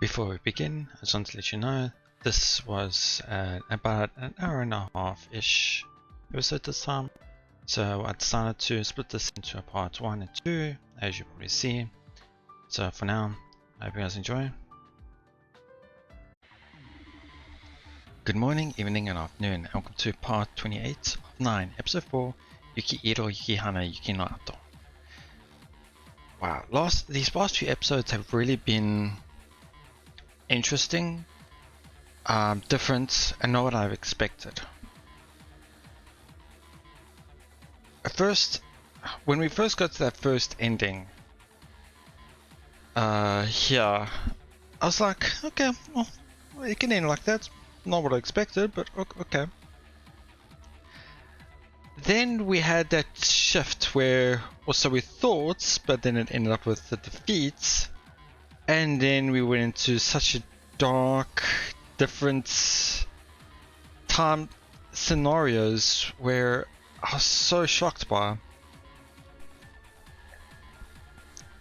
Before we begin, I just want to let you know this was about an hour and a half-ish episode this time. So I decided to split this into a part 1 and 2, as you probably see. So for now, I hope you guys enjoy. Good morning, evening and afternoon, and welcome to part 28 of 9, episode 4, Yuki Iro Yuki Hana Yuki no Ato. Wow, these past few episodes have really been interesting, different, and not what I've expected. At first, when we first got to that first ending, here, I was like, okay, well, it can end like that. Not what I expected, but okay. Then we had that shift where, or so we thought, but then it ended up with the defeats. And then we went into such a dark, different time scenarios where I was so shocked by.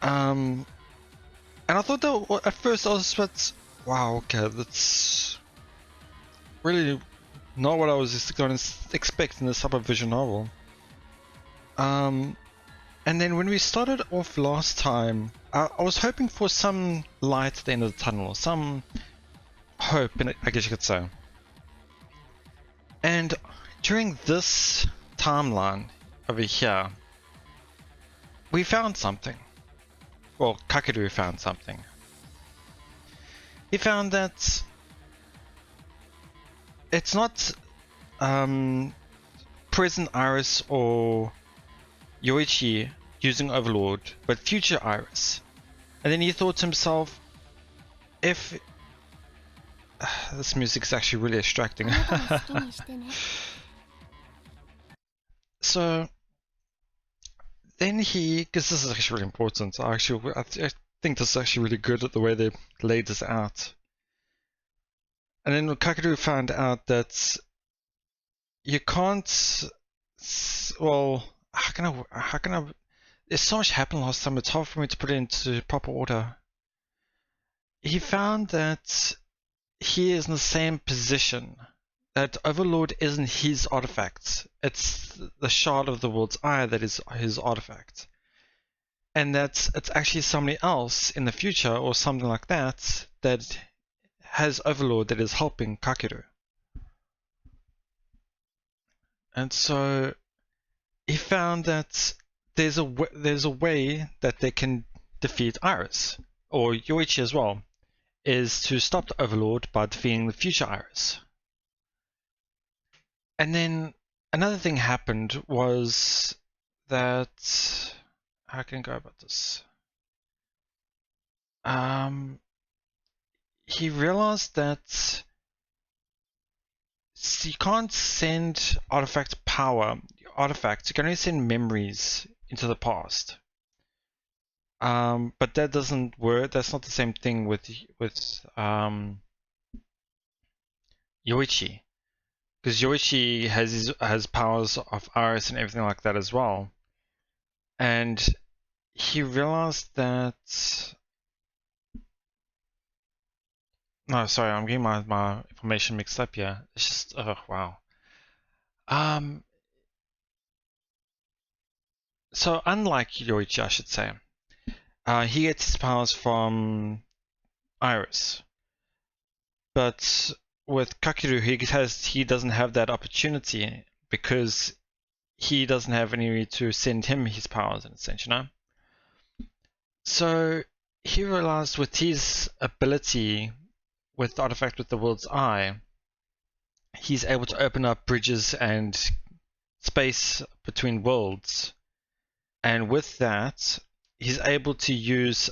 And I thought that at first I was like, wow, okay, that's really not what I was going to expect in this type of visual novel. And then when we started off last time, I was hoping for some light at the end of the tunnel, some hope, I guess you could say. And during this timeline over here, we found something. Well, Kakeru found something. He found that it's not present Iris or Yoichi using Overlord, but future Iris. And then he thought to himself, if this music is actually really distracting. So then because this is actually really important, I think this is actually really good at the way they laid this out. And then Kakeru found out that you can't, well, how can I, there's so much happened last time, it's hard for me to put it into proper order. He found that he is in the same position, that Overlord isn't his artifact, it's the shard of the world's eye that is his artifact. And that it's actually somebody else in the future, or something like that, that has Overlord that is helping Kakeru. And so he found that there's a way that they can defeat Iris, or Yoichi as well, is to stop the Overlord by defeating the future Iris. And then another thing happened was that, how can I go about this? He realized that you can't send artifact power. Artifacts, you can only send memories into the past. But that doesn't work. That's not the same thing with Yoichi, because Yoichi has powers of Iris and everything like that as well. And he realized that. No, sorry, I'm getting my information mixed up here. It's just, oh wow. So unlike Yoichi, I should say, he gets his powers from Iris. But with Kakeru, he doesn't have that opportunity because he doesn't have any way to send him his powers in a sense, you know? So he realized with his ability with the artifact with the world's eye, he's able to open up bridges and space between worlds. And with that, he's able to use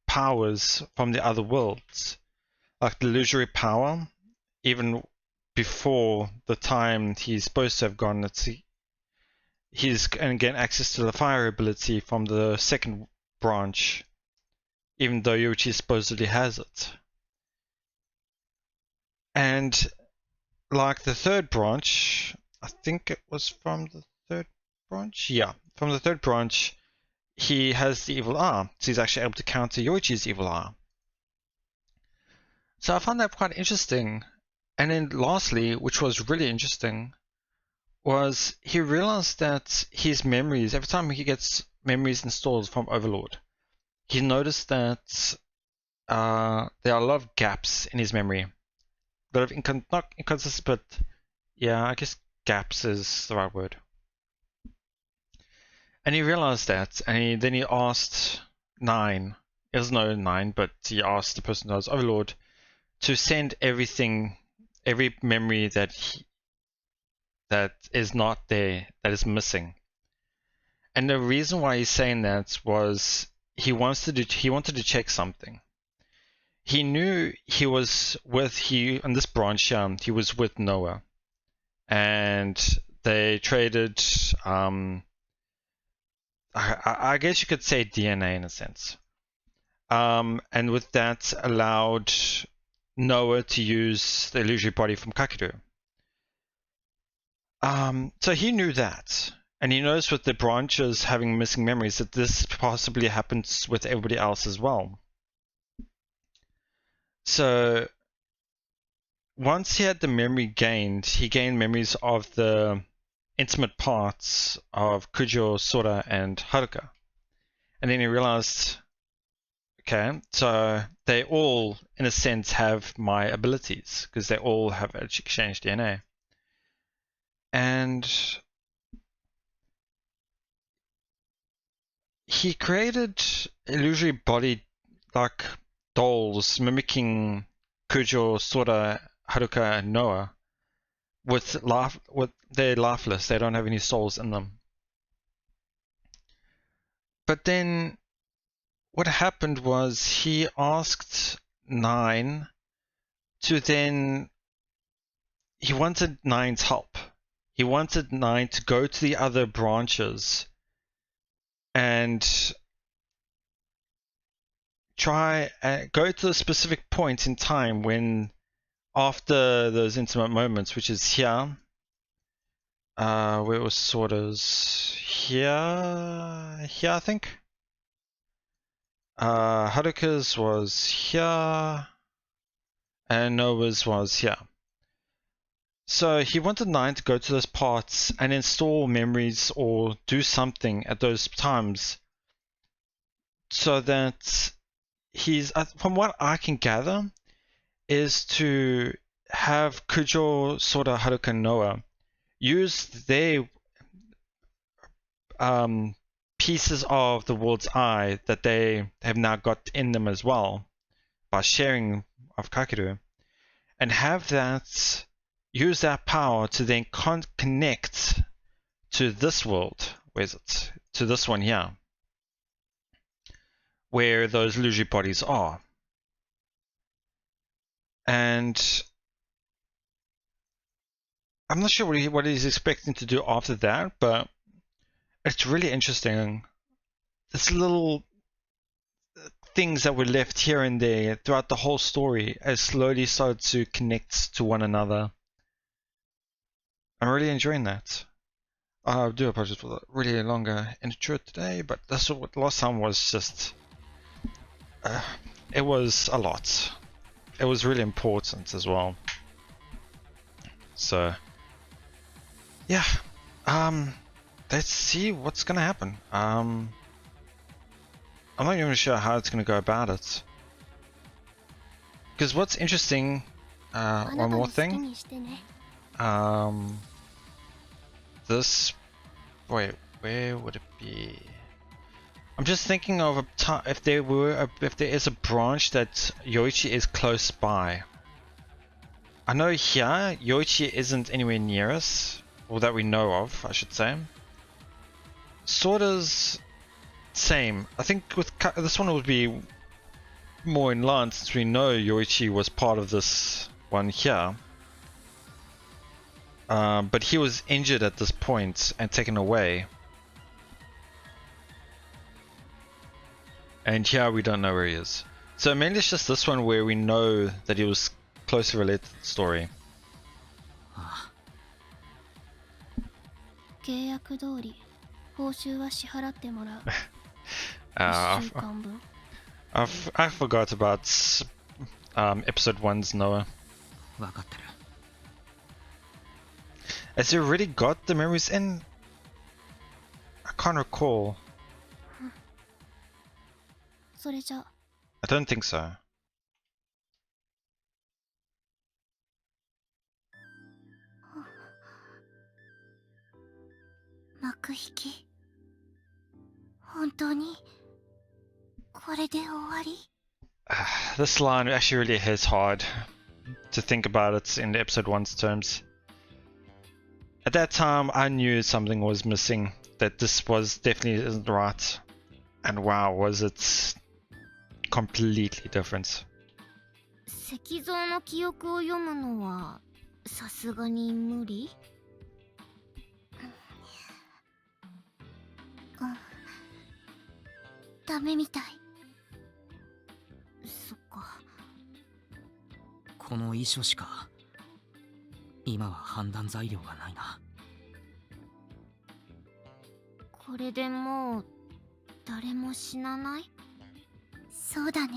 powers from the other worlds, like the illusory power, even before the time he's supposed to have gone. He's going to gain access to the fire ability from the second branch, even though Yoichi supposedly has it. And like the third branch, I think it was from the third branch? Yeah, from the third branch, he has the evil eye, so he's actually able to counter Yoichi's evil eye. So I found that quite interesting. And then lastly, which was really interesting, was he realized that his memories, every time he gets memories installed from Overlord, he noticed that there are a lot of gaps in his memory. A lot of not inconsistent, but yeah, I guess gaps is the right word. And he realized that, and then he asked Nine, it was no Nine, but he asked the person who was Overlord to send everything, every memory that is not there, that is missing. And the reason why he's saying that was he wanted to check something. He knew he was on this branch, he was with Noah, and they traded. I guess you could say DNA in a sense. And with that allowed Noah to use the illusory body from Kakeru. So he knew that. And he knows with the branches having missing memories that this possibly happens with everybody else as well. So once he had the memory gained, he gained memories of the intimate parts of Kujo, Sora, and Haruka. And then he realized, okay, so they all, in a sense, have my abilities because they all have exchanged DNA. And he created illusory body like dolls mimicking Kujo, Sora, Haruka, and Noah. They're lifeless, they don't have any souls in them. But then what happened was he asked Nine to then, he wanted Nine's help. He wanted Nine to go to the other branches and try go to a specific point in time when, after those intimate moments, which is here, where it was sort of here I think. Haruka's was here, and Noah's was here. So he wanted Nine to go to those parts and install memories or do something at those times, so that he's, from what I can gather, is to have Kujo, Sora, Haruka, and Noah use their pieces of the world's eye that they have now got in them as well by sharing of Kakeru, and have that, use that power to then connect to this world. Where's it? To this one here, where those illusory bodies are. And I'm not sure what he's expecting to do after that, but it's really interesting. This little things that were left here and there throughout the whole story as slowly started to connect to one another. I'm really enjoying that. I do apologize for the really longer intro today, but that's what last time was just... it was a lot. It was really important as well. So, yeah. Let's see what's gonna happen. I'm not even sure how it's gonna go about it. Because what's interesting, one more thing. This, wait, where would it be? I'm just thinking of if there is a branch that Yoichi is close by. I know here Yoichi isn't anywhere near us, or that we know of, I should say. Sorta's same. I think with this one would be more in line since we know Yoichi was part of this one here. But he was injured at this point and taken away. And here we don't know where he is. So mainly it's just this one where we know that he was closely related to the story. I forgot about episode 1's Noah. 分かってる。 Has he already got the memories in? I can't recall. それじゃ I don't think so. 幕引き本当にこれで終わり This line actually really hits hard to think about it in the episode 1's terms. At that time, I knew something was missing, that this was definitely isn't right. And wow, was it completely different. 石像の記憶を読むのはさすがに無理？ダメみたい。そっか。この遺書しか今は判断材料がないな。これでもう誰も死なない？そうだね。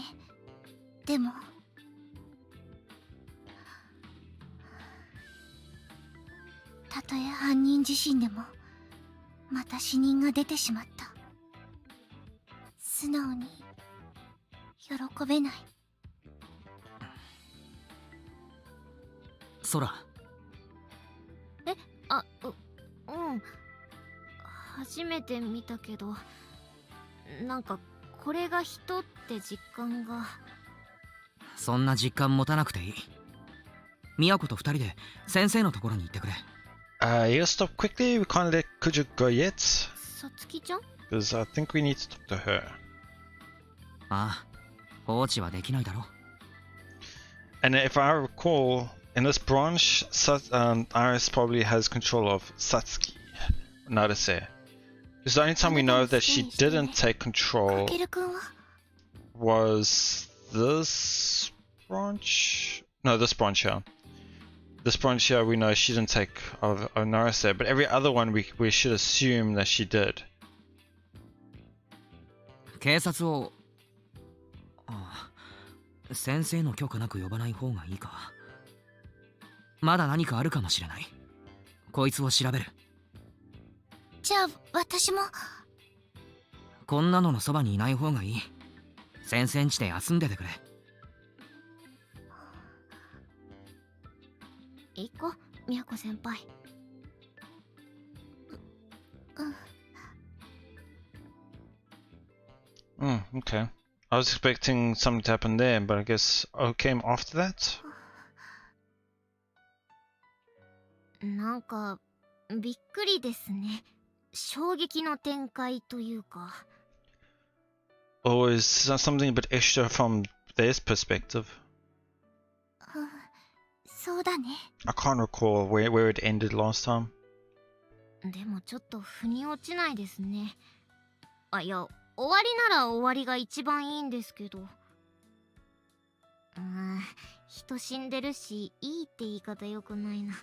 でもたとえ犯人自身でもまた死人が出てしまった。素直に喜べない。空。うん。初めて見たけど、なんかこれが人って実感が。そんな実感持たなくていい。宮子と二人で先生のところに行ってくれ。You gotta stop quickly. We can't let Kuju go yet. さつきちゃん？ Because I think we need to talk to her. ああ、放置はできないだろ。And if I recall, in this branch, Iris probably has control of Satsuki, Narase. Because the only time we know that she didn't take control かけるくんは？ was this branch? No, this branch here. This branch here, we know she didn't take of Narase, but every other one we should assume that she did. 警察を、ああ、先生の許可なく呼ばない方がいいか。まだ何かあるかもしれない。こいつを調べる。じゃあ私も。こんなののそばにいない方がいい。先生ん家で休んでてくれ。行こう、みやこ先輩。Okay. I was expecting something to happen there, but I guess O came after that? なんかびっくりですね。衝撃の展開というか。Or is something a bit extra from their perspective? そうだね。I can't recall where it ended last time. でもちょっと腑に落ちないですね。あ、いや、終わりなら終わりが一番いいんですけど。人死んでるし、いいって言い方良くないな。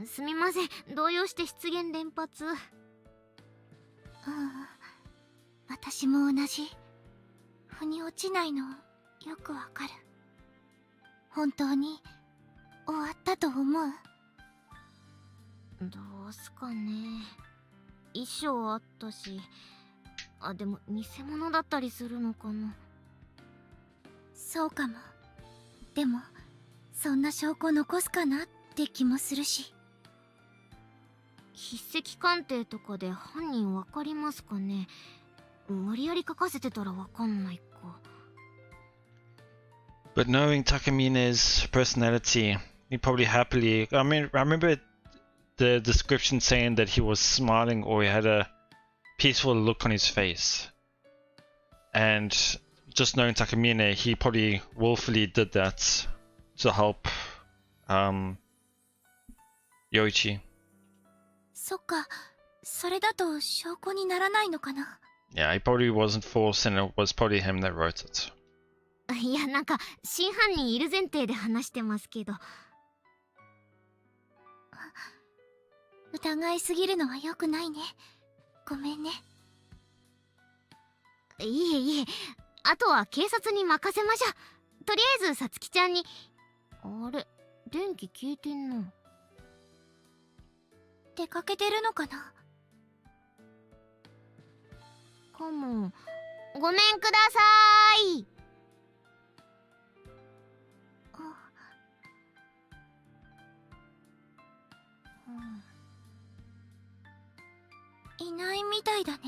すみません、動揺して失言連発。私も同じ。腑に落ちないのよくわかる。本当に終わったと思う？どうすかね。衣装あったし、あ、でも偽物だったりするのかな。そうかも。でもそんな証拠残すかなって気もするし。筆跡鑑定とかで犯人わかりますかね。無理やり書かせてたらわかんないか。But knowing Takamine's personality, he probably happily. I mean, I remember the description saying that he was smiling or he had a peaceful look on his face. And just knowing Takamine, he probably willfully did that to help Yoichi. そっか、それだと証拠にならないのかな。Yeah, he probably wasn't forced and it was probably him that wrote it. いや、なんか真犯人いる前提で話してますけど。疑いすぎるのは良くないね。ごめんね。いえいえ、あとは警察に任せましょう。とりあえずさつきちゃんに。あれ、電気消えてんな。出かけてるのかな。かも。ごめんくださーい。いないみたいだね。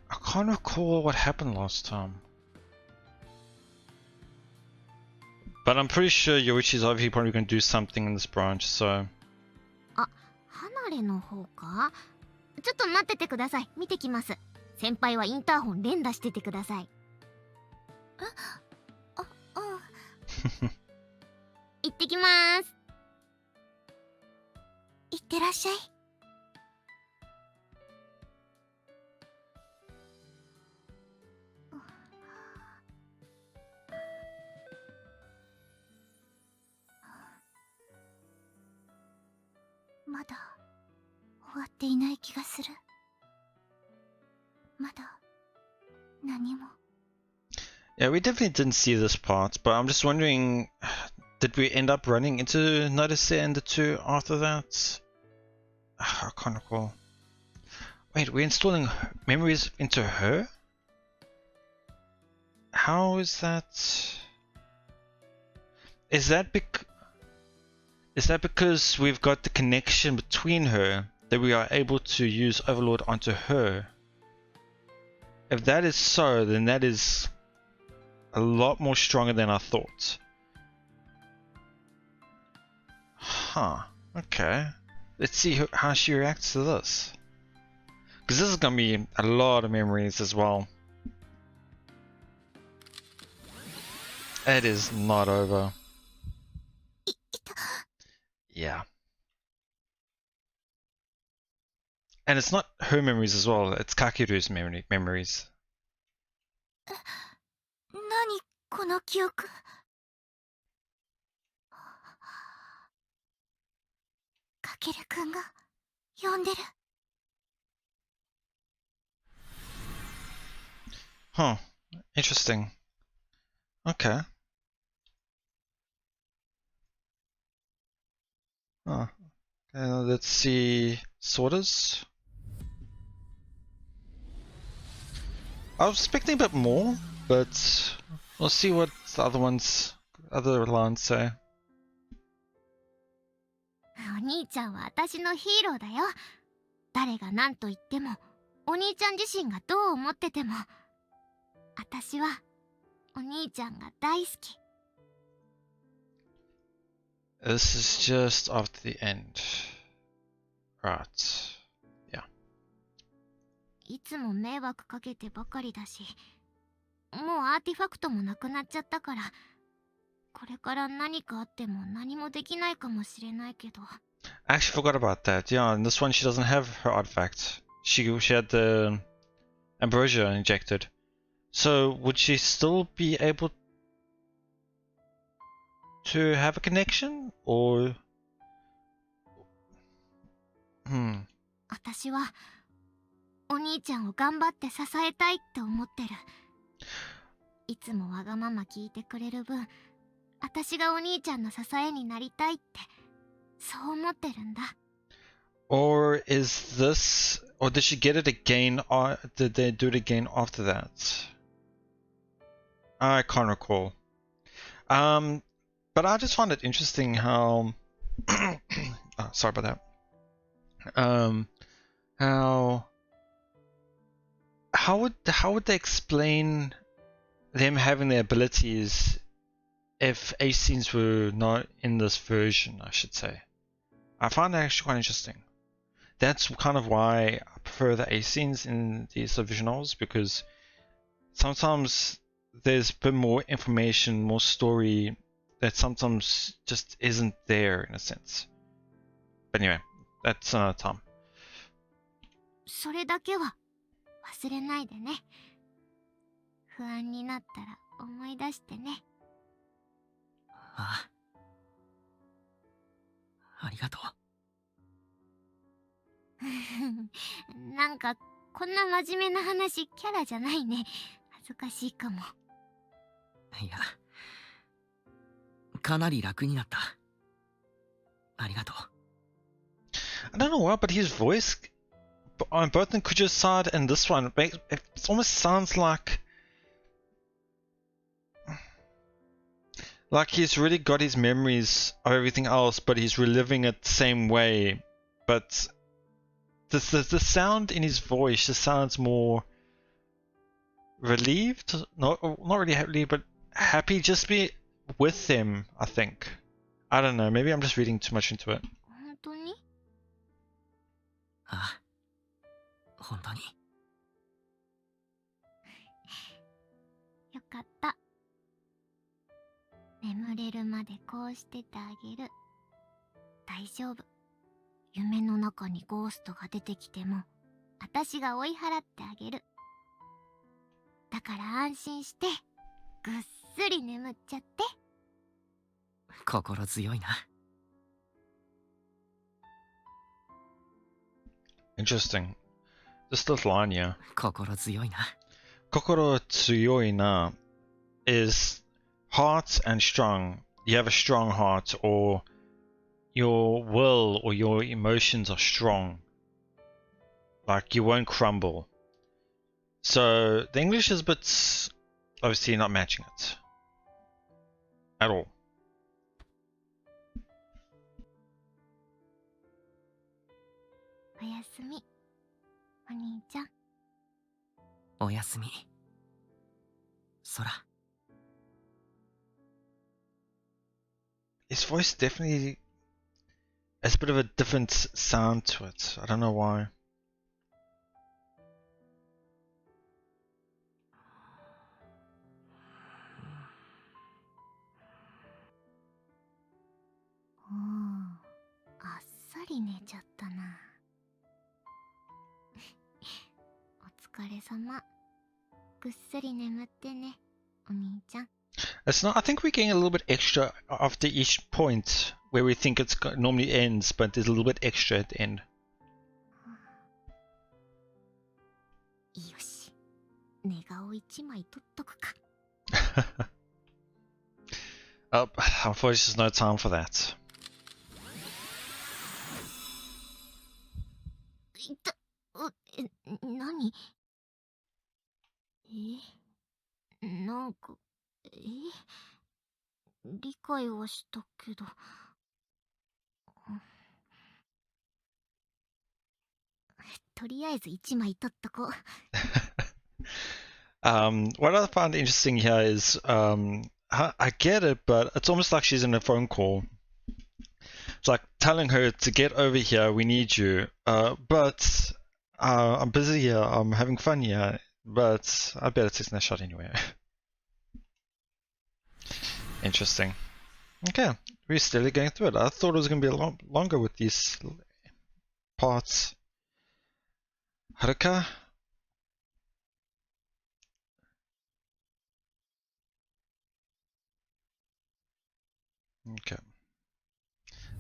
I can't recall what happened last time. But I'm pretty sure Yoichi's obviously probably going to do something in this branch, so... あ、離れの方か。ちょっと待っててください。見てきます。先輩はインターホン連打しててください。行ってきまーす。いってらっしゃい。まだ終わっていない気がする。まだ何も。Yeah, we definitely didn't see this part, but I'm just wondering, did we end up running into Naruse and the two after that? I can't recall. Wait, we're installing memories into her? How is that? Is that because we've got the connection between her that we are able to use Overlord onto her? If that is so, then that is a lot more stronger than I thought. Huh. Okay. Let's see how she reacts to this. Because this is going to be a lot of memories as well. It is not over. Yeah. And it's not her memories as well, it's Kakeru's memories. 何この記憶。かけるくんが呼んでる。Huh. Interesting. Okay. Huh. Let's see. Sorters. I was expecting a bit more, but we'll see what the other lines say. お兄ちゃんは私のヒーローだよ。誰が何と言っても、お兄ちゃん自身がどう思ってても、私はお兄ちゃんが大好き。This is just after the end. Right. Yeah. いつも迷惑かけてばかりだし、もうアーティファクトもなくなっちゃったから、これから何かあっても何もできないかもしれないけど。I actually forgot about that. Yeah, in this one she doesn't have her artifact. She had the ambrosia injected. So would she still be able to have a connection? Or...私はお兄ちゃんを頑張って支えたいって思ってる。いつもわがまま聞いてくれる分、私がお兄ちゃんの支えになりたいってそう思ってるんだ。Or is this... Or did she get it again, or did they do it again after that? I can't recall. But I just found it interesting how... oh, sorry about that. How would they explain them having their abilities if A-scenes were not in this version, I should say? I find that actually quite interesting. That's kind of why I prefer the A-scenes in these visuals, because sometimes there's a bit more information, more story that sometimes just isn't there in a sense. But anyway, that's another time. それだけは忘れないでね。不安になったら思い出してね。ああ。ありがとう。なんかこんな真面目な話キャラじゃないね。ずかしいかも。いや、かなり楽になった。ありがとう。I don't know why, but his voice on both the Kujo's side and this one, it almost sounds like he's really got his memories of everything else, but he's reliving it the same way. But the sound in his voice just sounds more relieved, not really relieved, but happy just be with them, I think. I don't know, maybe I'm just reading too much into it. 本当に？あ、本当に。よかった。眠れるまでこうしててあげる。大丈夫。夢の中にゴーストが出てきても、私が追い払ってあげる。だから安心して、ぐっすり眠っちゃって。心強いな。Interesting. This little line here. 心強いな。Kokoro tsuyoi na is heart and strong. You have a strong heart, or your will or your emotions are strong. Like you won't crumble. So the English is a bit obviously not matching it at all. おやすみ、お兄ちゃん。おやすみ。空。His voice definitely has a bit of a different sound to it. I don't know why. Oh, あっさり寝ちゃったな。お疲れ様。ぐっすり眠ってね、お兄ちゃん。It's not. I think we're getting a little bit extra after each point where we think it's normally ends, but there's a little bit extra at the end. よし、寝顔一枚取っとくか。Oh, unfortunately, there's no time for that. いた、何？なんか、理解はしたけど。とりあえず一枚取っとこう。What I find interesting here is, I get it, but it's almost like she's in a phone call. It's like telling her to get over here, we need you. But I'm busy here, I'm having fun here, but I better take a shot anyway. Interesting. Okay, we're steadily going through it. I thought it was going to be a lot longer with these parts. Haruka? Okay.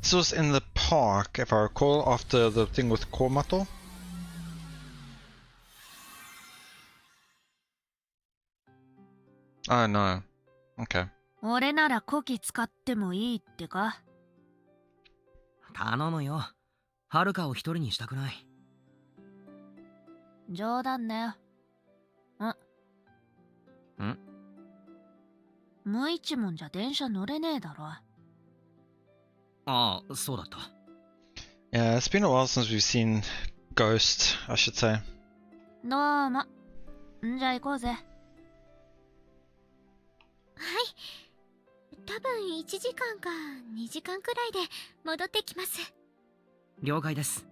This was in the park, if I recall, after the thing with Komato. Oh no. Okay. 俺ならこき使ってもいいってか？頼むよ。はるかを一人にしたくない。冗談だよ。ん？無一文じゃ電車乗れねえだろ。ああ、そうだった。Yeah, it's been a while since we've seen Ghost, I should say. どうも。んじゃ行こうぜ。はい。多分1時間か2時間くらいで戻ってきます。了解です。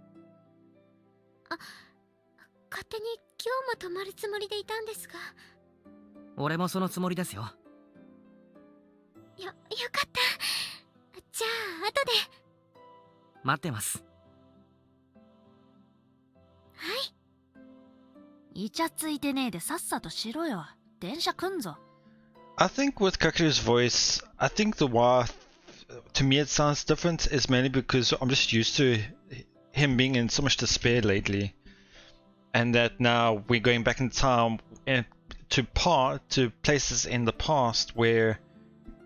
勝手に今日も泊まるつもりでいたんですが。俺もそのつもりですよ。よかった。じゃあ後で。待ってます。はい。イチャついてねえでさっさとしろよ。電車来んぞ。I think with Kakeru's voice, I think the why, to me it sounds different is mainly because I'm just used to him being in so much despair lately. And that now we're going back in time and to places in the past where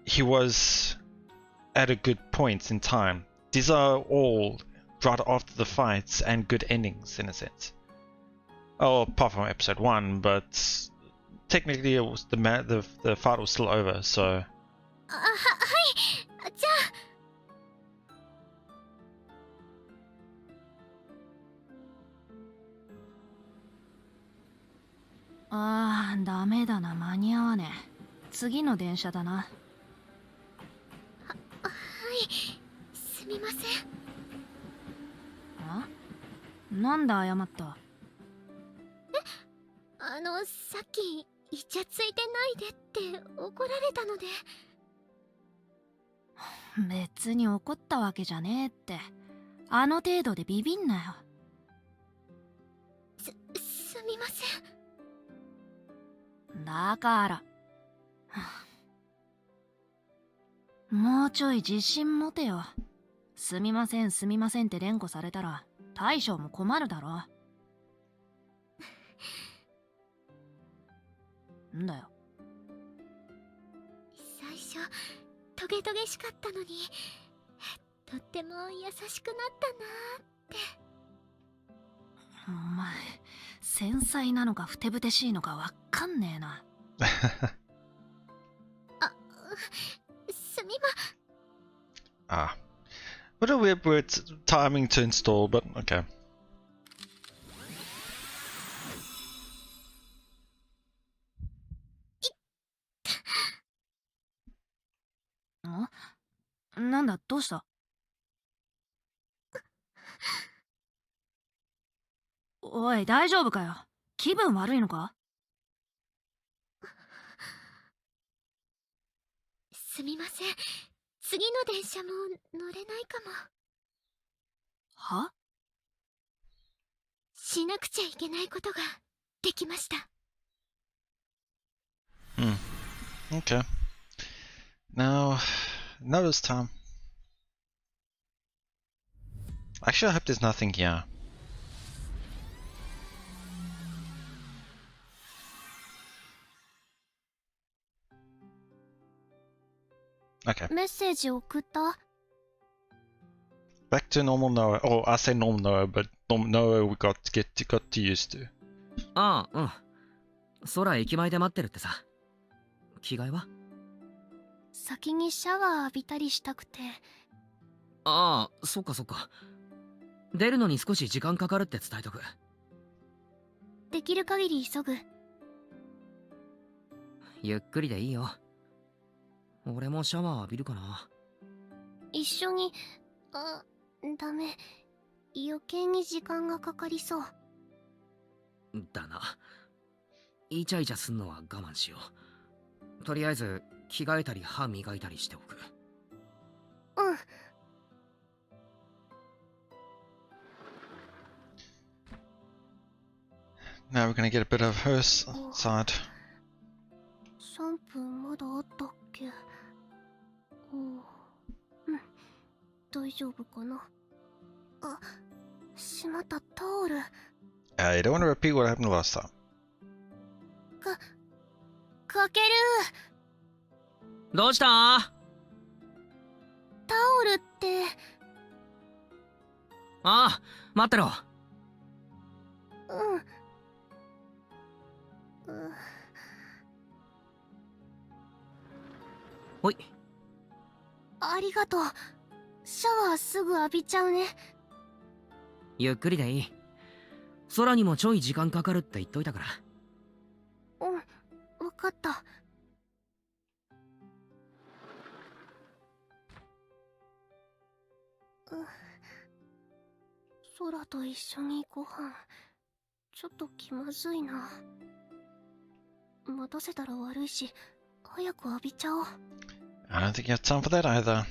he was at a good point in time. These are all right after the fights and good endings in a sense. Oh, apart from episode 1, but technically it was the fight was still over, so はい。じゃああ、ダメだな、間に合わねえ。次の電車だな。はい。すみません。あ？なんで謝った？さっきイチャついてないでって怒られたので。別に怒ったわけじゃねえって。あの程度でビビんなよ。すみません。だから。もうちょい自信持てよ。すみませんすみませんって連呼されたら大将も困るだろ。んだよ。最初トゲトゲしかったのにとっても優しくなったなーって。お前繊細なのかふてぶてしいのかわかんねえな。すみah. What a weird timing to install, but okay. なんだ、どうした？おい、大丈夫かよ。気分悪いのか？すみません。次の電車も乗れないかも。は？しなくちゃいけないことができました。Okay. Now it's time. Actually, I hope there's nothing here. Okay. メッセージ送った？ Back to normal Noah. Oh, I say normal Noah, but normal Noah we got to used to. ああ、うん。空駅前で待ってるってさ。着替えは？先にシャワー浴びたりしたくて。ああ、そっかそっか。出るのに少し時間かかるって伝えとく。できる限り急ぐ。ゆっくりでいいよ。俺もシャワー浴びるかな。一緒に。ダメ。余計に時間がかかりそう。だな。イチャイチャすんのは我慢しよう。とりあえず着替えたり歯磨いたりしておく。うん。Now we're gonna get a bit of her side. 3分まだあったっけ？大丈夫かな。あ、しまったタオル。You don't want to repeat what happened last time. かける。どうした？タオルって。ああ、待ってろ。ほい。ありがとう。シャワーすぐ浴びちゃうね。ゆっくりでいい。空にもちょい時間かかるって言っといたから。わかった。空と一緒にご飯、ちょっと気まずいな。待たせたら悪いし、早く浴びちゃおう。I don't think you have time for that either.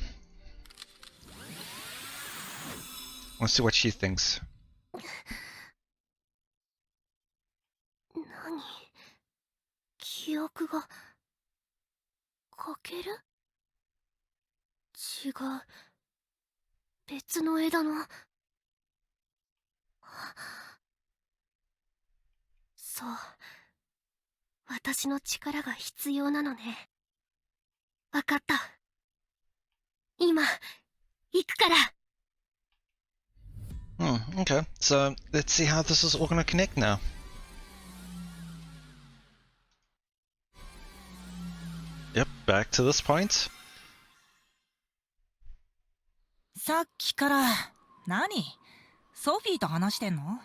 Let's see what she thinks. 何？記憶がかける？違う。別の枝の。そう。私の力が必要なのね。わかった。今、行くから。Okay. So let's see how this is all gonna connect now. Yep, back to this point. さっきから何ソフィーと話してんの？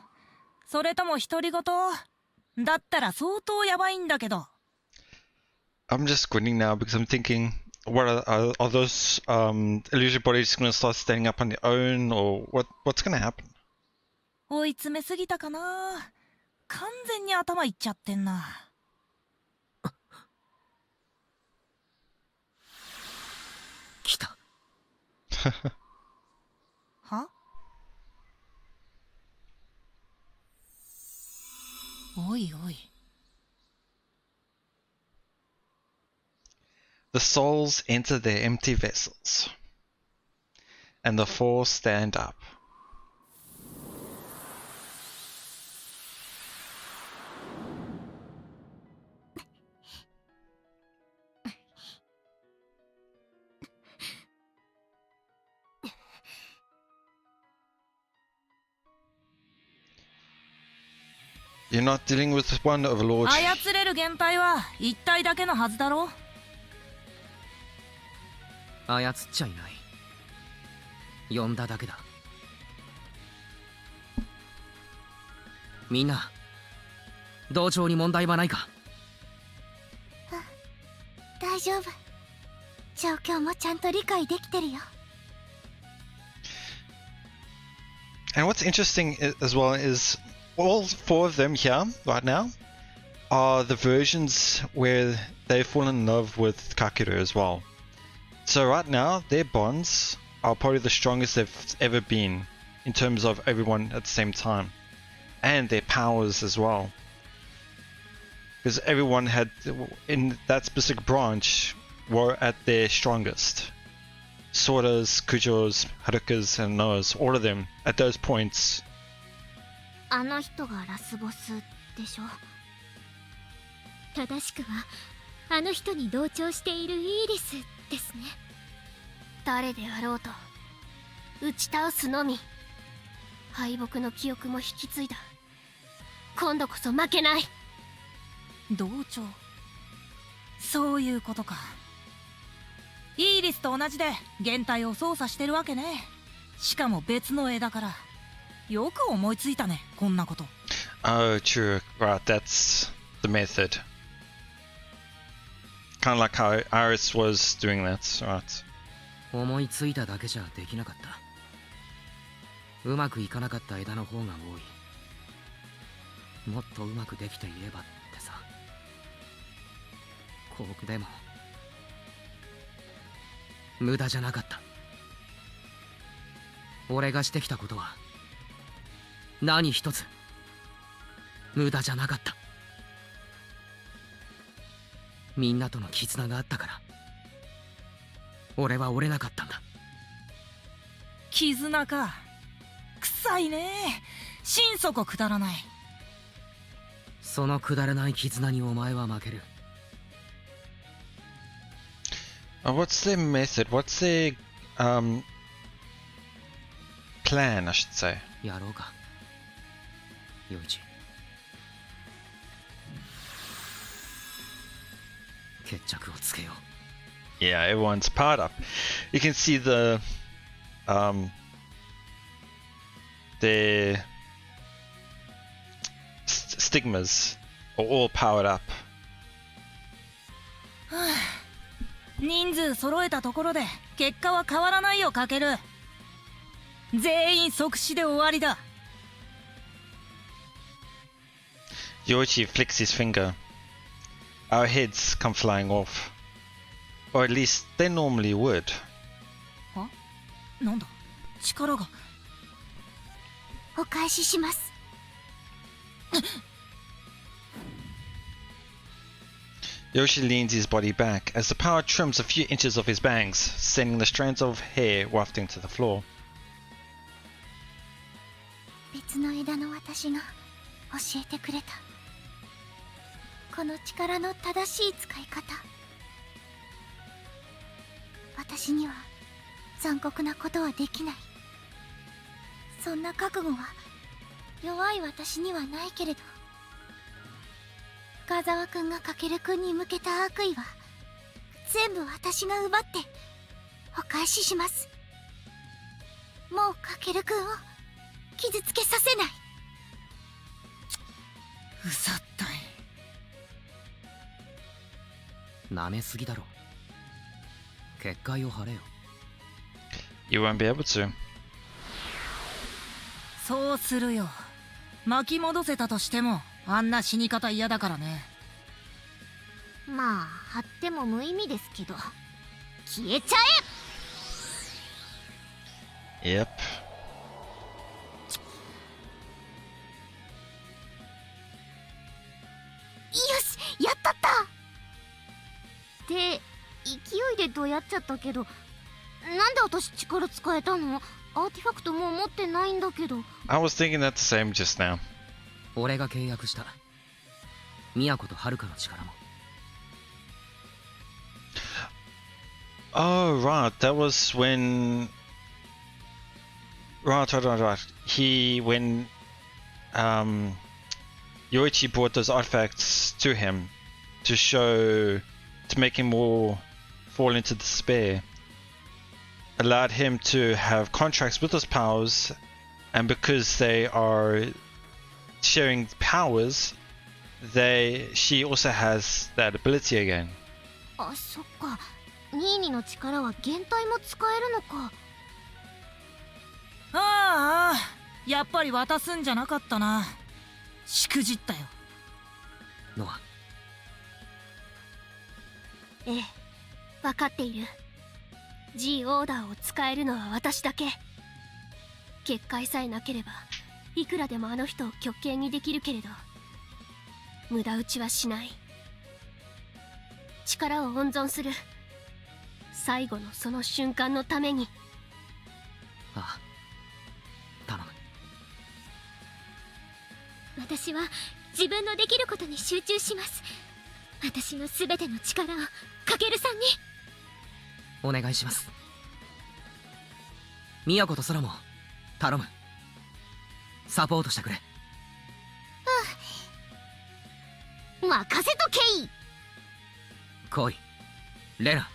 それとも独り言？だったら相当やばいんだけど。I'm just squinting now because I'm thinking, what are those illusion bodies gonna start standing up on their own, or what's gonna happen? 追い詰めすぎたかな。完全に頭いっちゃってんな。来た。は？おいおい。The souls enter their empty vessels, and the four stand up. You're not dealing with one overlord. 操れる原体は一体だけのはずだろ。操っちゃいない。呼んだだけだ。みんな、同調に問題はないか？大丈夫。状況もちゃんと理解できてるよ。And what's interesting as well is all four of them here right now are the versions where they fall in love with Kakeru as well. So right now their bonds are probably the strongest they've ever been in terms of everyone at the same time, and their powers as well, because everyone had in that specific branch were at their strongest. Sora's, Kujo's, Haruka's, and Noah's, all of them at those points. あの人がラスボスでしょ。正しくはあの人に同調しているイーリスですね。誰であろうと打ち倒すのみ。敗北の記憶も引き継いだ。今度こそ負けない。同調。そういうことか。イーリスと同じで原体を操作してるわけね。しかも別の枝から。よく思いついたね、こんなこと。Oh, true. Right, that's the method. Kind of like how Iris was doing that, right? 思いついただけじゃできなかった。うまくいかなかった枝の方が多い。もっとうまくできていればってさ。こうでも無駄じゃなかった。俺がしてきたことは何一つ無駄じゃなかった。みんなとの絆があったから俺は折れなかったんだ。絆か。臭いね。心底くだらない。そのくだらない絆にお前は負ける。What's their method? What's their plan, I should say? やろうか、陽一。決着をつけよう。Yeah, everyone's powered up. You can see their stigmas are all powered up. 人数揃えたところで結果は変わらないよ、かける。全員即死で終わりだ。Yoichi flicks his finger. Our heads come flying off. Or at least they normally would. は？なんだ？力が。お返しします。Yoshi leans his body back as the power trims a few inches of his bangs, sending the strands of hair wafting to the floor. 別の枝の私が教えてくれた。この力の正しい使い方。私には残酷なことはできない。そんな覚悟は弱い私にはないけれど、深澤くんがカケルくんに向けた悪意は全部私が奪ってお返しします。もうカケルくんを傷つけさせない。うざったい。なめすぎだろ。結界を張れよ。 You won't be able to. そうするよ。巻き戻せたとしてもあんな死に方嫌だからね。まあ張っても無意味ですけど、消えちゃえ。 Yep. よし、やったった。で、勢いでどうやっちゃったけど、なんで私力使えたの？アーティファクトもう持ってないんだけど。 I was thinking that the same just now. 俺が契約した宮子と遥の力も。 Oh, right. That was when. Right. When Yoichi brought those artifacts to him to make him more fall into despair, allowed him to have contracts with those powers, and because they are sharing powers, she also has that ability again. あ、そっか。ニーニの力は限界も使えるのか。ああ、やっぱり渡すんじゃなかったな。しくじったよ。ノア。ええ、分かっている。G オーダーを使えるのは私だけ。結界さえなければいくらでもあの人を極刑にできるけれど、無駄打ちはしない。力を温存する。最後のその瞬間のために。ああ、頼む。私は自分のできることに集中します。私の全ての力をカケルさんに。お願いします。宮子と空も頼む。サポートしてくれ。任せとけい。来い、レナ。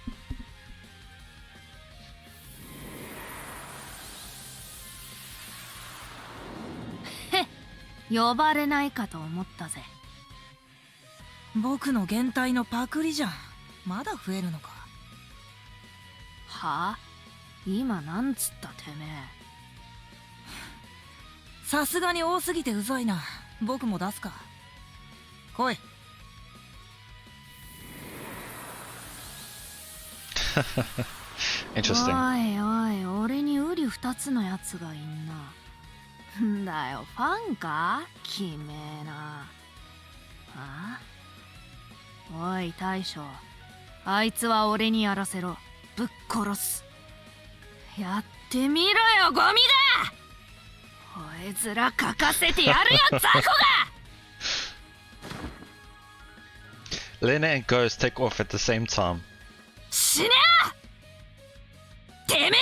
呼ばれないかと思ったぜ。僕の減退のパクリじゃん。まだ増えるのか。はあ？今なんつったてめえ。さすがに多すぎてうざいな。僕も出すか。来い。Interesting. おいおい、俺にウリ二つのやつがいんな。んだよ、ファンか？きめえな。あ？おい大将、あいつは俺にやらせろ。ぶっ殺す。やってみろよ、ゴミだ。こいつら書かせてやるよ、雑魚が。Lena and Ghost take off at the same time. 死ね！てめえがな。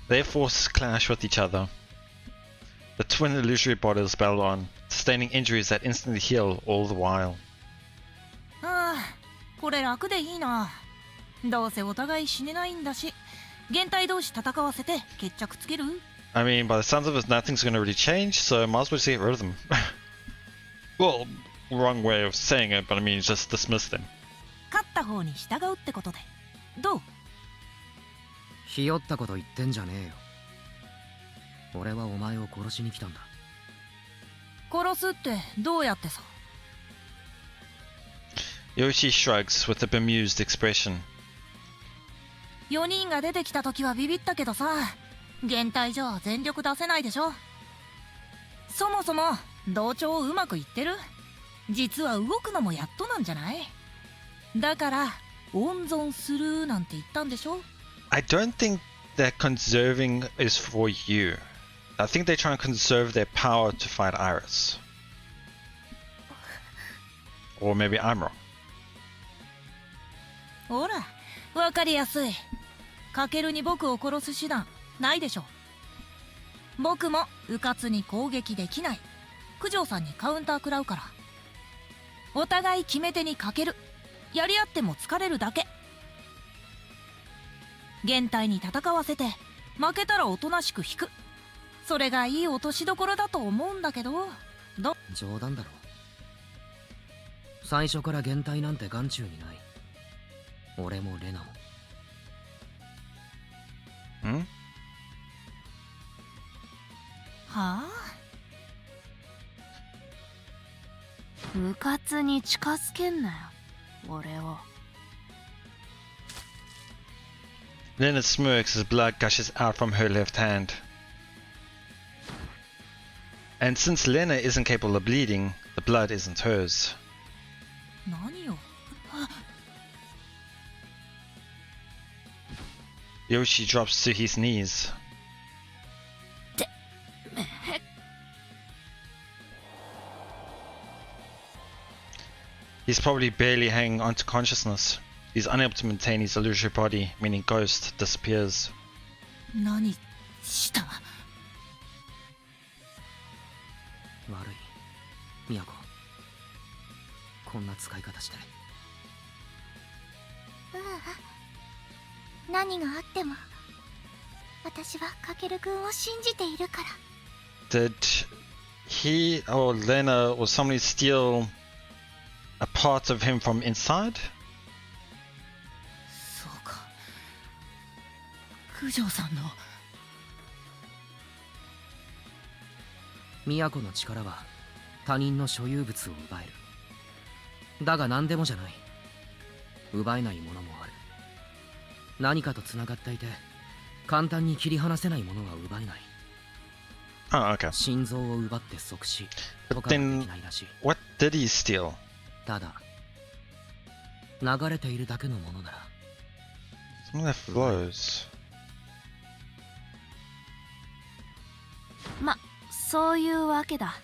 Their forces clash with each other. The twin illusory bodies battle on, sustaining injuries that instantly heal all the while. ああ、これ楽でいいな。どうせお互い死ねないんだし、減退同士戦わせて決着つける？ I mean, by the sounds of it, nothing's going to really change, so might as well just get rid of them. Well, wrong way of saying it, but I mean, just dismiss them. 勝った方に従うってことで。どう？ひよったこと言ってんじゃねえよ。俺はお前を殺しに来たんだ。殺すってどうやってさ。Yoichi shrugs with a bemused expression. 4人が出てきた時はビビったけどさ、減退じゃ全力出せないでしょ。そもそも同調うまくいってる？実は動くのもやっとなんじゃない？だから温存するなんて言ったんでしょ。 I don't think that conserving is for you. I think they try and conserve their power to fight Iris. Or maybe I'm wrong. ほら、わかりやすい。カケルに僕を殺す手段ないでしょ。僕も迂闊に攻撃できない。九条さんにカウンター食らうから。お互い決め手にかける。やり合っても疲れるだけ。現体に戦わせて負けたらおとなしく引く。それがいい落としどころだと思うんだけど。冗談だろ。最初から現体なんて眼中にない。俺もレナも。ん？はあ？迂闊に近づけんなよ、俺を。Lena smirks as blood gushes out from her left hand. And since Lena isn't capable of bleeding, the blood isn't hers. 何よ。Yoichi drops to his knees. He's probably barely hanging on to consciousness. He's unable to maintain his illusory body, meaning Ghost disappears. 何した？悪い、ミヤコ。こんな使い方して。何があっても私はカケル君を信じているから。 Did he or Lena or somebody steal a part of him from inside? そうか。九条さんの。都の力は他人の所有物を奪える。だが何でもじゃない。奪えないものもある。何かと繋がっていて簡単に切り離せないものは奪えない。Oh, okay. 心臓を奪って即死 But とかはで then きないらしい。 what did he steal? ただ流れているだけのものなら。 Something that flows. ま、そういうわけだ。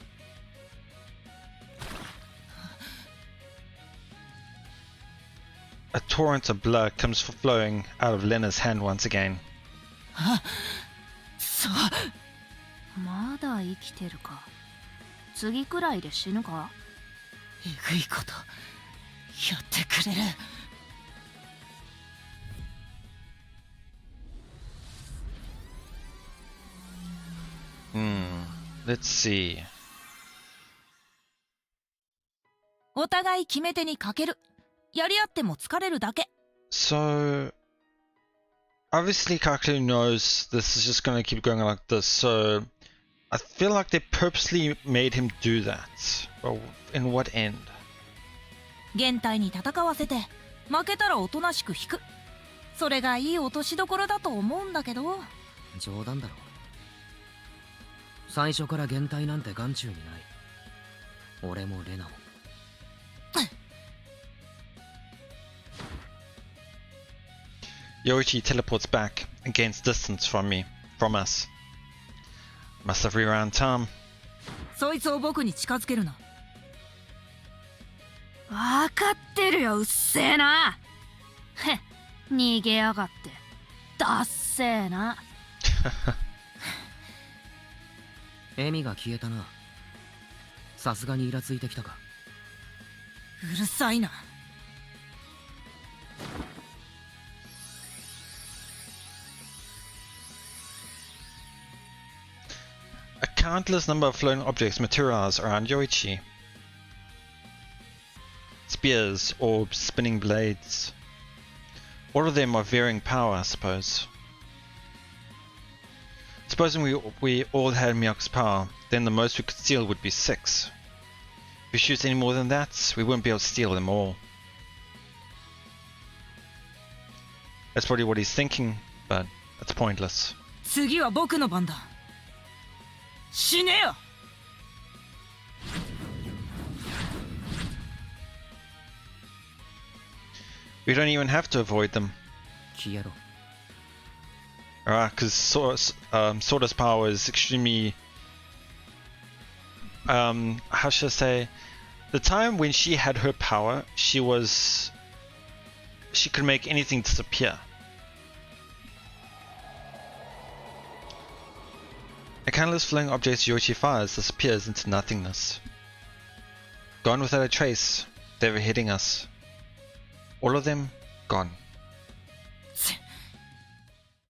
A torrent of blood comes flowing out of Lena's hand once again. そう。まだ生きてるか。次くらいで死ぬか。えぐいことやってくれる。Let's see. お互い決め手にかける。やり合っても疲れるだけ。 So, obviously Kakeru knows this is just going to keep going like this, so I feel like they purposely made him do that. But in what end? 現体に戦わせて負けたらおとなしく引く。それがいい落としどころだと思うんだけど。冗談だろ。最初から現体なんて眼中にない。俺もレナも。Yoichi teleports back and gains distance from us. Must have rewound time. そいつを僕に近づけるな。わかってるよ、うっせえな。へ、逃げやがって。だっせえな。エミが消えたな。さすがにイラついてきたか。うるさいな。A countless number of floating objects materialize around Yoichi. Spears, orbs, spinning blades. All of them are varying power, I suppose. Supposing we all had Miyako's power, then the most we could steal would be 6. If we shoot any more than that, we wouldn't be able to steal them all. That's probably what he's thinking, but that's pointless. 次は僕の番だ。死ねよ。We don't even have to avoid them. 消えろ。Alright, because Sora's power is extremely... how should I say? The time when she had her power, she could make anything disappear. A countless flying objects Yoichi fires disappears into nothingness. Gone without a trace, they were hitting us. All of them, gone.